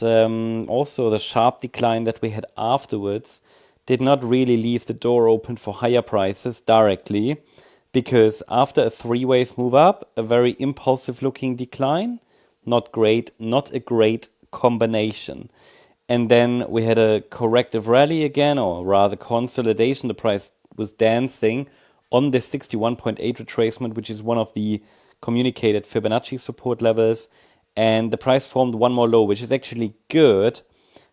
also the sharp decline that we had afterwards did not really leave the door open for higher prices directly, because after a three-wave move up, a very impulsive looking decline, not great, not a great combination. And then we had a corrective rally again, or rather consolidation. The price was dancing on this 61.8 retracement, which is one of the communicated Fibonacci support levels. And the price formed one more low, which is actually good,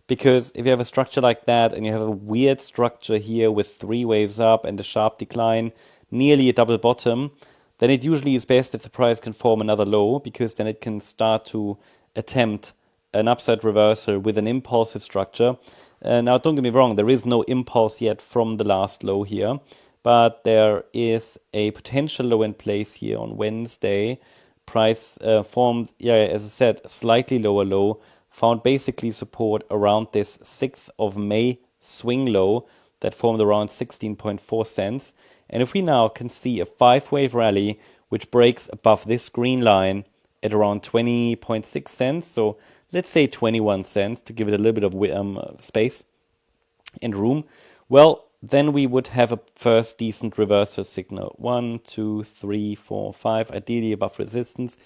because if you have a structure like that and you have a weird structure here with three waves up and a sharp decline, nearly a double bottom, then it usually is best if the price can form another low, because then it can start to attempt an upside reversal with an impulsive structure. Now, don't get me wrong, there is no impulse yet from the last low here, but there is a potential low in place here on Wednesday. Price formed, as I said, a slightly lower low, found basically support around this 6th of May swing low that formed around 16.4 cents. And if we now can see a 5-wave rally which breaks above this green line at around 20.6 cents, so let's say 21 cents to give it a little bit of space and room, well, then we would have a first decent reversal signal. 1, 2, 3, 4, 5, ideally above resistance.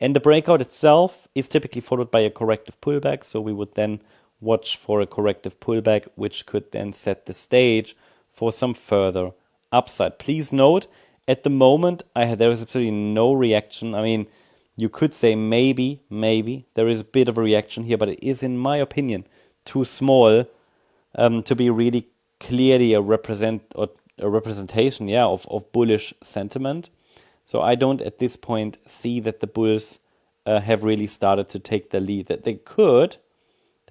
And the breakout itself is typically followed by a corrective pullback, so we would then watch for a corrective pullback, which could then set the stage for some further upside. Please note, at the moment, there is absolutely no reaction. I mean, you could say maybe there is a bit of a reaction here, but it is, in my opinion, too small to be really clearly a representation, of bullish sentiment. So I don't at this point see that the bulls have really started to take the lead. That they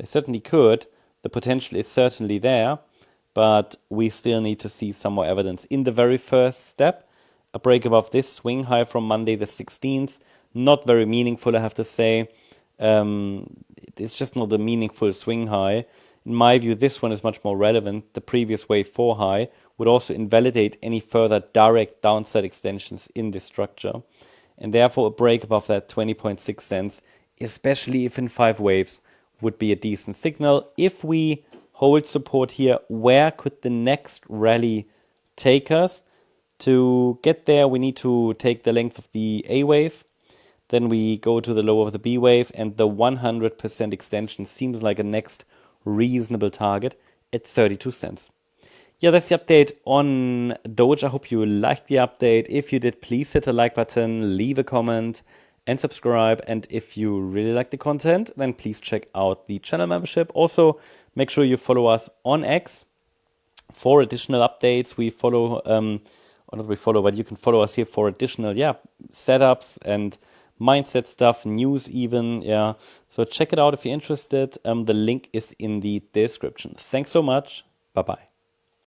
certainly could. The potential is certainly there, but we still need to see some more evidence. In the very first step, a break above this swing high from Monday the 16th, not very meaningful, I have to say. It's just not a meaningful swing high. In my view, this one is much more relevant. The previous wave 4 high would also invalidate any further direct downside extensions in this structure. And therefore, a break above that 20.6 cents, especially if in 5 waves, would be a decent signal. If we hold support here, where could the next rally take us? To get there, we need to take the length of the A wave. Then we go to the low of the B wave, and the 100% extension seems like a next reasonable target at 32 cents. Yeah, that's the update on Doge. I hope you liked the update. If you did, please hit the like button, leave a comment, and subscribe. And if you really like the content, then please check out the channel membership. Also, make sure you follow us on X for additional updates. We follow, or not we follow, but you can follow us here for additional, setups and mindset stuff, news even, So check it out if you're interested. The link is in the description. Thanks so much. Bye-bye.